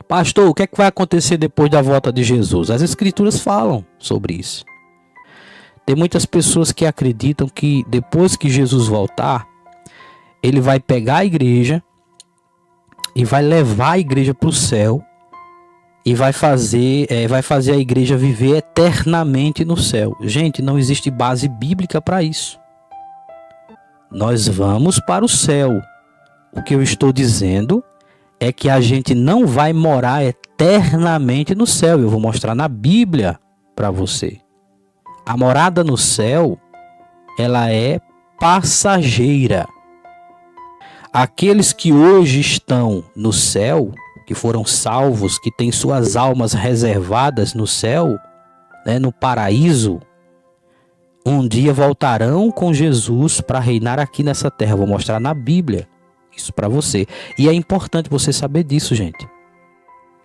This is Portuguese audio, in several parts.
Pastor, o que é que vai acontecer depois da volta de Jesus? As Escrituras falam sobre isso. Tem muitas pessoas que acreditam que depois que Jesus voltar, ele vai pegar a igreja e vai levar a igreja para o céu e vai fazer a igreja viver eternamente no céu. Gente, não existe base bíblica para isso. Nós vamos para o céu. O que eu estou dizendo é que a gente não vai morar eternamente no céu. Eu vou mostrar na Bíblia para você. A morada no céu, ela é passageira. Aqueles que hoje estão no céu, que foram salvos, que têm suas almas reservadas no céu, né, no paraíso, um dia voltarão com Jesus para reinar aqui nessa terra. Eu vou mostrar na Bíblia isso para você. E é importante você saber disso, gente.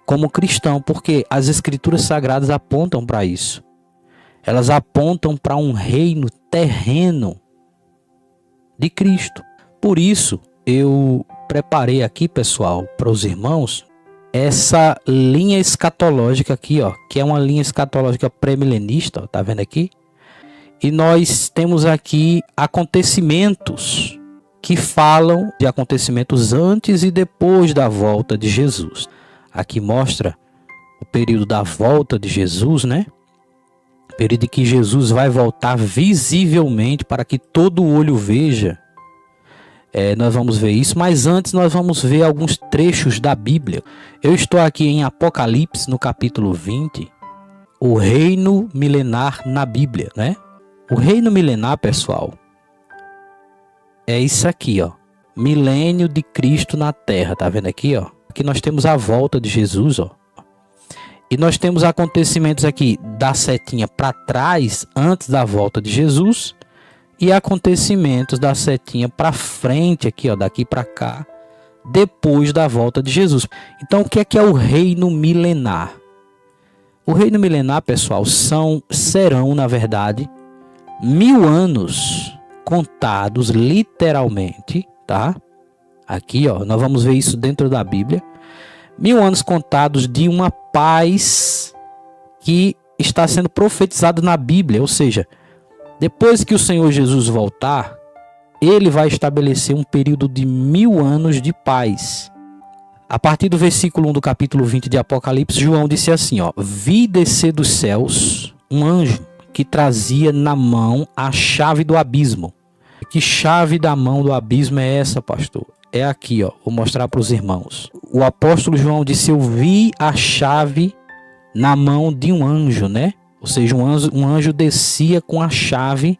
Como cristão, porque as Escrituras Sagradas apontam para isso. Elas apontam para um reino terreno de Cristo. Por isso, eu preparei aqui, pessoal, para os irmãos, essa linha escatológica aqui, ó, que é uma linha escatológica pré-milenista, tá vendo aqui? E nós temos aqui acontecimentos que falam de acontecimentos antes e depois da volta de Jesus. Aqui mostra o período da volta de Jesus, né? O período em que Jesus vai voltar visivelmente para que todo olho veja. Nós vamos ver isso, mas antes nós vamos ver alguns trechos da Bíblia. Eu estou aqui em Apocalipse, no capítulo 20, o reino milenar na Bíblia, né? O reino milenar, pessoal, é isso aqui, ó. Milênio de Cristo na Terra, tá vendo aqui, ó? Aqui nós temos a volta de Jesus, ó. E nós temos acontecimentos aqui da setinha para trás, antes da volta de Jesus, e acontecimentos da setinha para frente aqui, ó, daqui para cá, depois da volta de Jesus. Então, o que é o reino milenar? O reino milenar, pessoal, serão, na verdade, 1000 anos contados literalmente, tá? Aqui, ó, nós vamos ver isso dentro da Bíblia. 1000 anos contados de uma paz que está sendo profetizado na Bíblia, ou seja, depois que o Senhor Jesus voltar, ele vai estabelecer um período de 1000 anos de paz. A partir do versículo 1 do capítulo 20 de Apocalipse, João disse assim, ó: vi descer dos céus um anjo que trazia na mão a chave do abismo. Que chave da mão do abismo é essa, pastor? É aqui, ó. Vou mostrar para os irmãos. O apóstolo João disse: eu vi a chave na mão de um anjo, né? Ou seja, um anjo descia com a chave,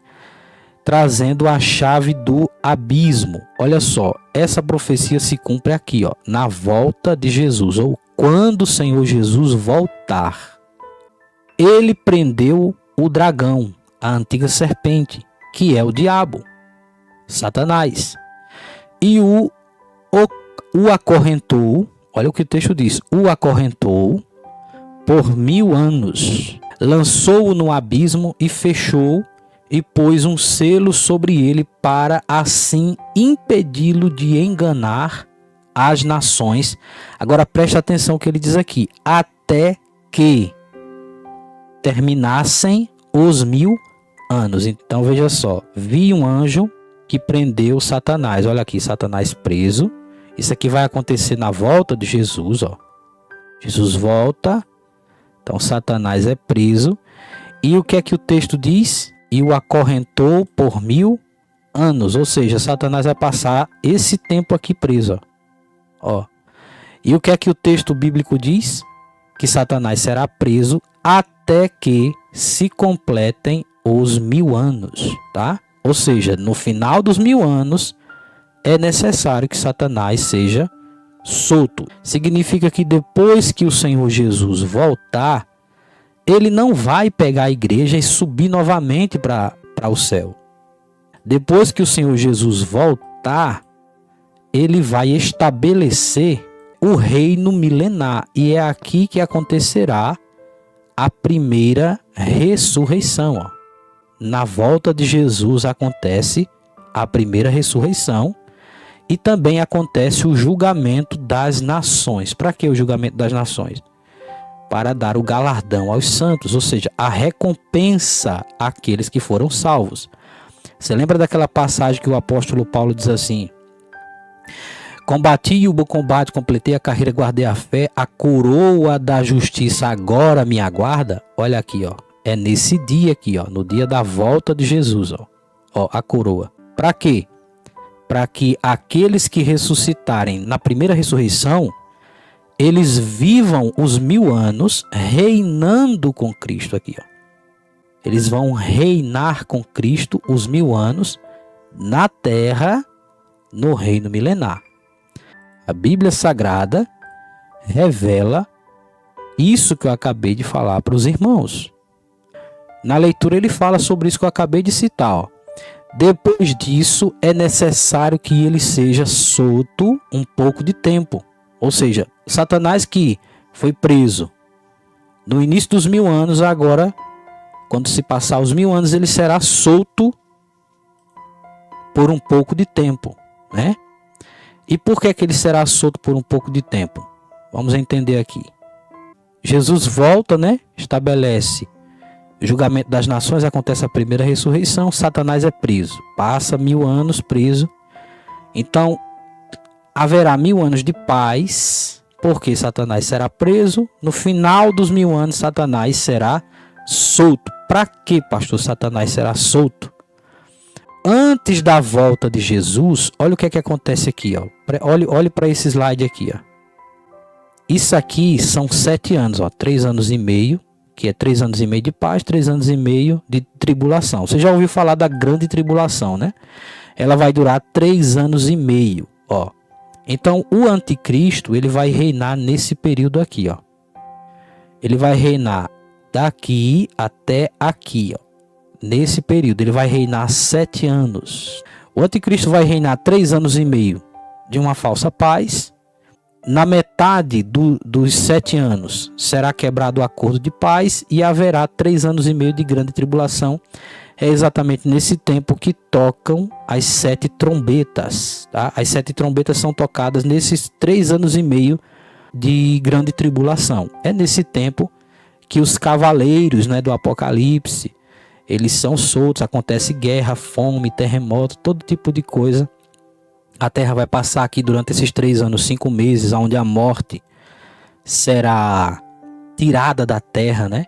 trazendo a chave do abismo. Olha só, essa profecia se cumpre aqui, ó, na volta de Jesus, ou quando o Senhor Jesus voltar. Ele prendeu o dragão, a antiga serpente, que é o diabo, Satanás, e o acorrentou. Olha o que o texto diz: o acorrentou por 1000 anos. Lançou-o no abismo e fechou e pôs um selo sobre ele para assim impedi-lo de enganar as nações. Agora preste atenção o que ele diz aqui: até que terminassem os 1000 anos. Então veja só, vi um anjo que prendeu Satanás. Olha aqui, Satanás preso. Isso aqui vai acontecer na volta de Jesus, ó. Jesus volta. Então Satanás é preso. E o que é que o texto diz? E o acorrentou por 1000 anos. Ou seja, Satanás vai passar esse tempo aqui preso. Ó. E o que é que o texto bíblico diz? Que Satanás será preso até que se completem os 1000 anos. Tá? Ou seja, no final dos 1000 anos é necessário que Satanás seja solto. Significa que depois que o Senhor Jesus voltar, ele não vai pegar a igreja e subir novamente para o céu. Depois que o Senhor Jesus voltar, ele vai estabelecer o reino milenar. E é aqui que acontecerá a primeira ressurreição. Ó. Na volta de Jesus acontece a primeira ressurreição. E também acontece o julgamento das nações. Para que o julgamento das nações? Para dar o galardão aos santos, ou seja, a recompensa àqueles que foram salvos. Você lembra daquela passagem que o apóstolo Paulo diz assim: combati o bom combate, completei a carreira, guardei a fé, a coroa da justiça agora me aguarda. Olha aqui, ó. É nesse dia aqui, ó, no dia da volta de Jesus, ó. Ó, a coroa. Para quê? Para que aqueles que ressuscitarem na primeira ressurreição, eles vivam os 1000 anos reinando com Cristo aqui, ó. Eles vão reinar com Cristo os 1000 anos na terra, no reino milenar. A Bíblia Sagrada revela isso que eu acabei de falar para os irmãos. Na leitura ele fala sobre isso que eu acabei de citar, ó. Depois disso, é necessário que ele seja solto um pouco de tempo. Ou seja, Satanás que foi preso no início dos 1000 anos, agora, quando se passar os 1000 anos, ele será solto por um pouco de tempo, né? E por que ele será solto por um pouco de tempo? Vamos entender aqui. Jesus volta, né? Estabelece o julgamento das nações, acontece a primeira ressurreição, Satanás é preso. Passa 1000 anos preso. Então, haverá 1000 anos de paz, porque Satanás será preso. No final dos 1000 anos, Satanás será solto. Para que, pastor, Satanás será solto? Antes da volta de Jesus, olha o que é que acontece aqui, ó. Olhe para esse slide aqui, ó. Isso aqui são 7 anos, ó, 3 anos e meio. Que é 3 anos e meio de paz, 3 anos e meio de tribulação. Você já ouviu falar da grande tribulação, né? Ela vai durar 3 anos e meio, ó. Então, o anticristo, ele vai reinar nesse período aqui, ó. Ele vai reinar daqui até aqui, ó. Nesse período, ele vai reinar 7 anos. O anticristo vai reinar 3 anos e meio de uma falsa paz. Na metade dos 7 anos será quebrado o acordo de paz e haverá 3 anos e meio de grande tribulação. É exatamente nesse tempo que tocam as 7 trombetas. Tá? As 7 trombetas são tocadas nesses 3 anos e meio de grande tribulação. É nesse tempo que os cavaleiros, né, do Apocalipse, eles são soltos, acontece guerra, fome, terremoto, todo tipo de coisa. A terra vai passar aqui durante esses 3 anos, 5 meses, onde a morte será tirada da terra, né?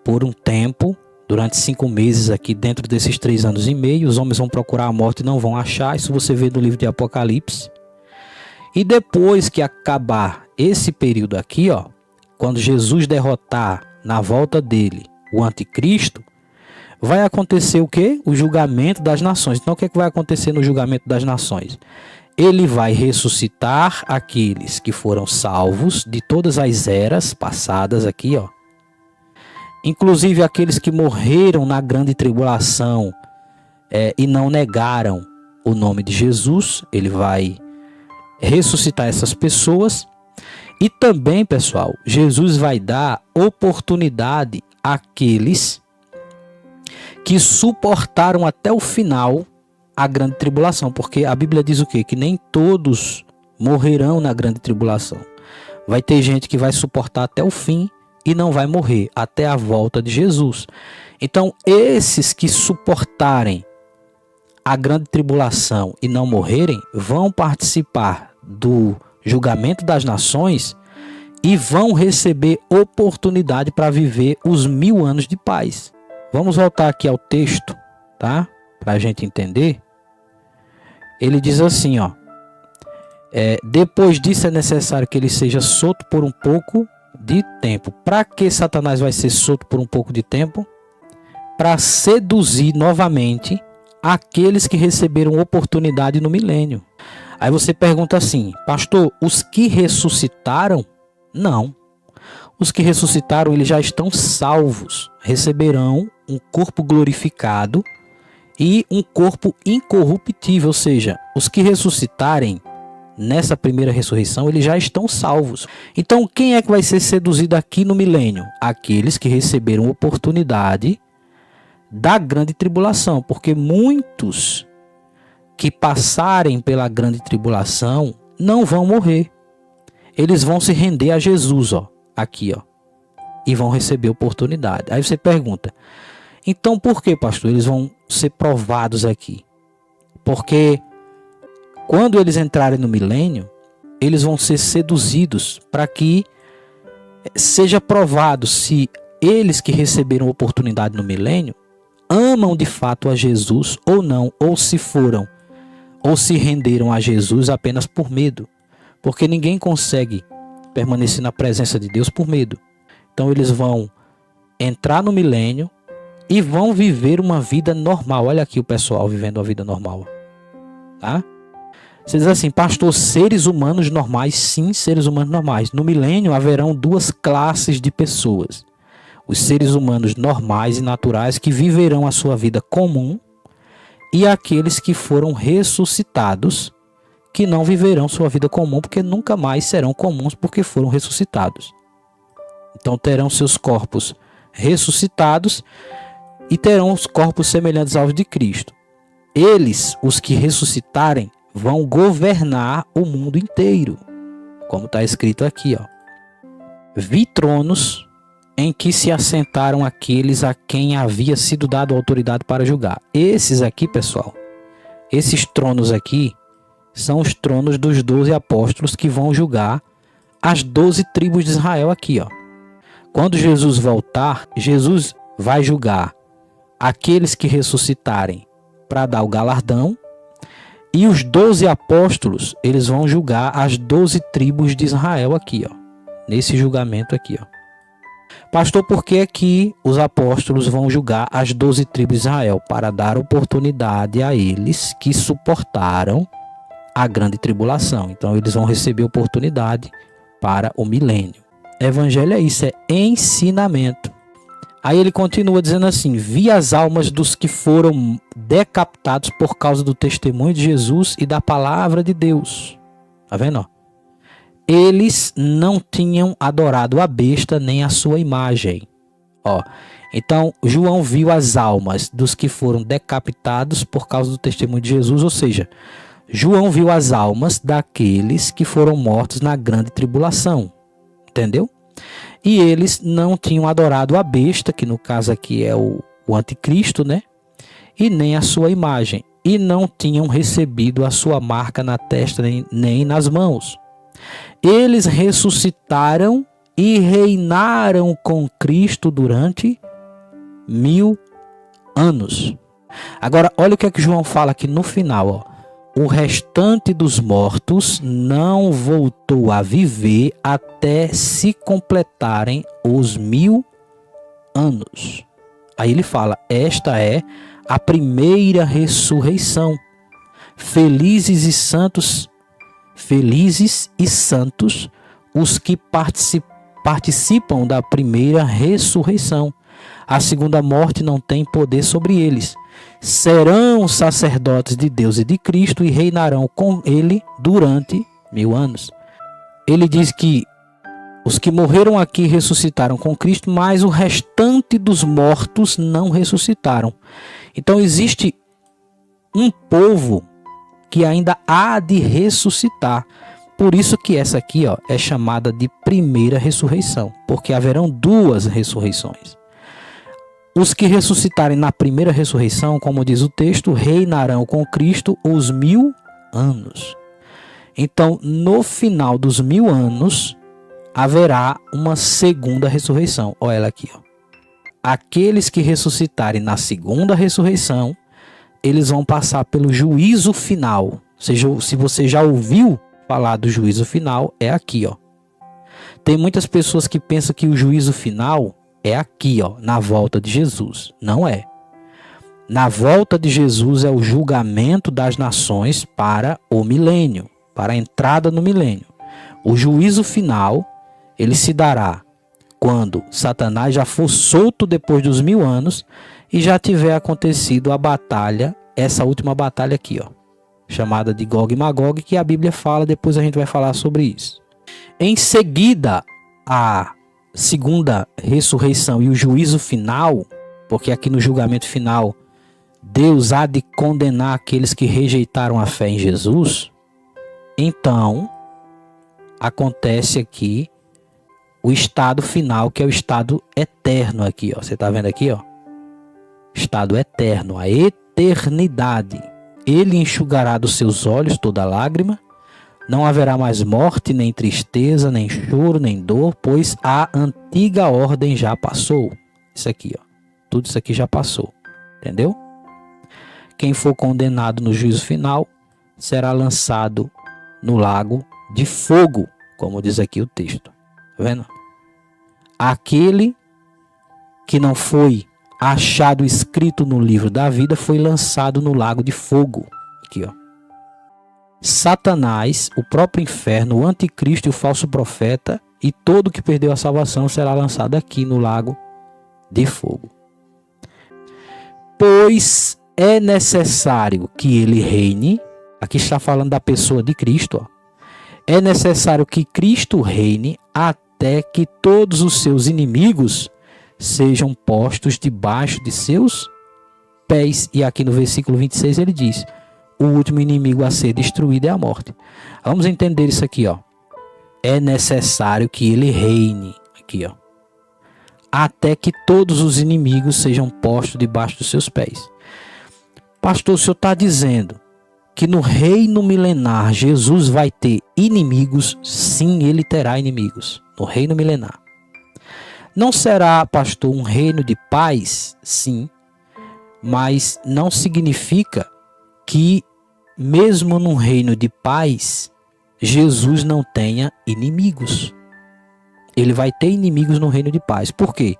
Por um tempo, durante 5 meses aqui dentro desses 3 anos e meio. Os homens vão procurar a morte e não vão achar. Isso você vê no livro de Apocalipse. E depois que acabar esse período aqui, ó, quando Jesus derrotar na volta dele o anticristo, vai acontecer o quê? O julgamento das nações. Então o que é que vai acontecer no julgamento das nações? Ele vai ressuscitar aqueles que foram salvos de todas as eras passadas aqui, ó. Inclusive aqueles que morreram na grande tribulação e não negaram o nome de Jesus. Ele vai ressuscitar essas pessoas. E também, pessoal, Jesus vai dar oportunidade àqueles que suportaram até o final a grande tribulação, porque a Bíblia diz o quê? Que nem todos morrerão na grande tribulação. Vai ter gente que vai suportar até o fim e não vai morrer até a volta de Jesus. Então, esses que suportarem a grande tribulação e não morrerem, vão participar do julgamento das nações e vão receber oportunidade para viver os 1000 anos de paz. Vamos voltar aqui ao texto, tá? Para a gente entender. Ele diz assim, ó. Depois disso é necessário que ele seja solto por um pouco de tempo. Para que Satanás vai ser solto por um pouco de tempo? Para seduzir novamente aqueles que receberam oportunidade no milênio. Aí você pergunta assim, pastor, os que ressuscitaram? Não. Os que ressuscitaram, eles já estão salvos. Receberão um corpo glorificado e um corpo incorruptível. Ou seja, os que ressuscitarem nessa primeira ressurreição, eles já estão salvos. Então, quem é que vai ser seduzido aqui no milênio? Aqueles que receberam oportunidade da grande tribulação. Porque muitos que passarem pela grande tribulação não vão morrer. Eles vão se render a Jesus, ó, aqui, ó, e vão receber oportunidade. Aí você pergunta, então por que, pastor, eles vão ser provados aqui? Porque quando eles entrarem no milênio, eles vão ser seduzidos para que seja provado se eles que receberam oportunidade no milênio amam de fato a Jesus ou não, ou se foram, ou se renderam a Jesus apenas por medo. Porque ninguém consegue permanecer na presença de Deus por medo. Então eles vão entrar no milênio e vão viver uma vida normal. Olha aqui o pessoal vivendo uma vida normal. Tá? Você diz assim, pastor, seres humanos normais? Sim, seres humanos normais. No milênio haverão duas classes de pessoas. Os seres humanos normais e naturais que viverão a sua vida comum e aqueles que foram ressuscitados, que não viverão sua vida comum porque nunca mais serão comuns porque foram ressuscitados. Então terão seus corpos ressuscitados e terão os corpos semelhantes aos de Cristo. Eles, os que ressuscitarem, vão governar o mundo inteiro, como está escrito aqui, ó. Vi tronos em que se assentaram aqueles a quem havia sido dado autoridade para julgar. Esses aqui, pessoal, esses tronos aqui são os tronos dos 12 apóstolos que vão julgar as 12 tribos de Israel aqui, ó. Quando Jesus voltar, Jesus vai julgar aqueles que ressuscitarem para dar o galardão, e os 12 apóstolos, eles vão julgar as 12 tribos de Israel aqui, ó. Nesse julgamento aqui, ó. Pastor, por que aqui os apóstolos vão julgar as 12 tribos de Israel? Para dar oportunidade a eles que suportaram a grande tribulação. Então eles vão receber oportunidade para o milênio. Evangelho é isso, é ensinamento. Aí ele continua dizendo assim, vi as almas dos que foram decapitados por causa do testemunho de Jesus e da palavra de Deus. Tá vendo? Eles não tinham adorado a besta nem a sua imagem. Ó, então João viu as almas dos que foram decapitados por causa do testemunho de Jesus, ou seja, João viu as almas daqueles que foram mortos na grande tribulação. Entendeu? E eles não tinham adorado a besta, que no caso aqui é o anticristo, né? E nem a sua imagem. E não tinham recebido a sua marca na testa nem nas mãos. Eles ressuscitaram e reinaram com Cristo durante 1000 anos. Agora, olha o que é que João fala aqui no final, ó. O restante dos mortos não voltou a viver até se completarem os 1000 anos. Aí ele fala, esta é a primeira ressurreição. Felizes e santos os que participam da primeira ressurreição. A segunda morte não tem poder sobre eles. Serão sacerdotes de Deus e de Cristo e reinarão com ele durante 1000 anos. Ele diz que os que morreram aqui ressuscitaram com Cristo, mas o restante dos mortos não ressuscitaram. Então existe um povo que ainda há de ressuscitar. Por isso que essa aqui, ó, é chamada de primeira ressurreição, porque haverão duas ressurreições. Os que ressuscitarem na primeira ressurreição, como diz o texto, reinarão com Cristo os 1000 anos. Então, no final dos 1000 anos, haverá uma segunda ressurreição. Olha ela aqui, ó. Aqueles que ressuscitarem na segunda ressurreição, eles vão passar pelo juízo final. Ou seja, se você já ouviu falar do juízo final, é aqui, ó. Tem muitas pessoas que pensam que o juízo final é aqui, ó, na volta de Jesus. Não é. Na volta de Jesus é o julgamento das nações para o milênio, para a entrada no milênio. O juízo final, ele se dará quando Satanás já for solto depois dos 1000 anos e já tiver acontecido a batalha, essa última batalha aqui, ó, chamada de Gog e Magog, que a Bíblia fala, depois a gente vai falar sobre isso. Em seguida, a segunda ressurreição e o juízo final, porque aqui no julgamento final Deus há de condenar aqueles que rejeitaram a fé em Jesus, então acontece aqui o estado final, que é o estado eterno aqui, ó. Você está vendo aqui, ó? Estado eterno, a eternidade. Ele enxugará dos seus olhos toda lágrima, não haverá mais morte, nem tristeza, nem choro, nem dor, pois a antiga ordem já passou. Isso aqui, ó. Tudo isso aqui já passou. Entendeu? Quem for condenado no juízo final será lançado no lago de fogo, como diz aqui o texto. Tá vendo? Aquele que não foi achado escrito no livro da vida foi lançado no lago de fogo. Aqui, ó. Satanás, o próprio inferno, o anticristo e o falso profeta e todo que perdeu a salvação será lançado aqui no lago de fogo. Pois é necessário que ele reine. Aqui está falando da pessoa de Cristo, ó. É necessário que Cristo reine até que todos os seus inimigos sejam postos debaixo de seus pés. E aqui no versículo 26 ele diz: o último inimigo a ser destruído é a morte. Vamos entender isso aqui, ó. É necessário que ele reine. Aqui, ó. Até que todos os inimigos sejam postos debaixo dos seus pés. Pastor, o senhor está dizendo que no reino milenar Jesus vai ter inimigos? Sim, ele terá inimigos no reino milenar. Não será, pastor, um reino de paz? Sim, mas não significa que mesmo num reino de paz Jesus não tenha inimigos. Ele vai ter inimigos no reino de paz. Por quê?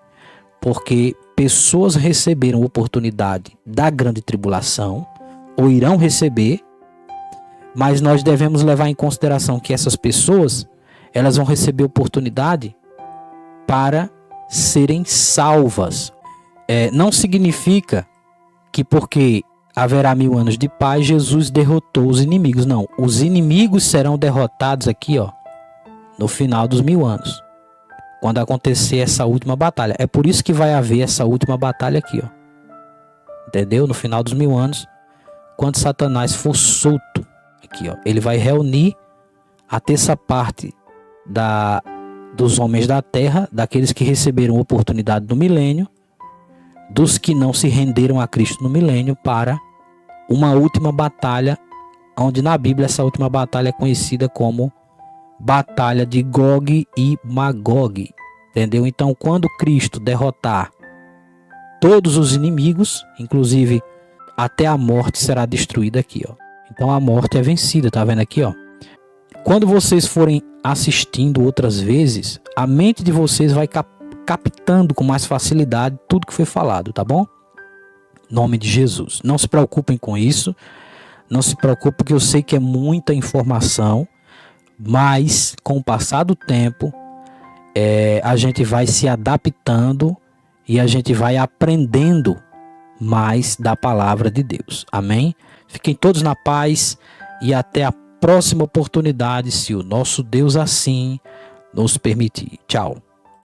Porque pessoas receberam oportunidade da grande tribulação, ou irão receber, mas nós devemos levar em consideração que essas pessoas, elas vão receber oportunidade para serem salvas. Não significa que porque haverá 1000 anos de paz, Jesus derrotou os inimigos. Não, os inimigos serão derrotados aqui, ó, no final dos 1000 anos. Quando acontecer essa última batalha. É por isso que vai haver essa última batalha aqui, ó. Entendeu? No final dos 1000 anos, quando Satanás for solto, aqui, ó, ele vai reunir a terça parte dos homens da terra, daqueles que receberam a oportunidade do milênio, dos que não se renderam a Cristo no milênio, para uma última batalha, onde na Bíblia essa última batalha é conhecida como Batalha de Gog e Magog. Entendeu? Então, quando Cristo derrotar todos os inimigos, inclusive até a morte será destruída aqui, ó. Então a morte é vencida, tá vendo aqui, ó? Quando vocês forem assistindo outras vezes, a mente de vocês vai captando com mais facilidade tudo que foi falado, tá bom? Em nome de Jesus. Não se preocupem com isso. Não se preocupem, porque eu sei que é muita informação, mas com o passar do tempo, a gente vai se adaptando e a gente vai aprendendo mais da palavra de Deus. Amém? Fiquem todos na paz e até a próxima oportunidade, se o nosso Deus assim nos permitir. Tchau.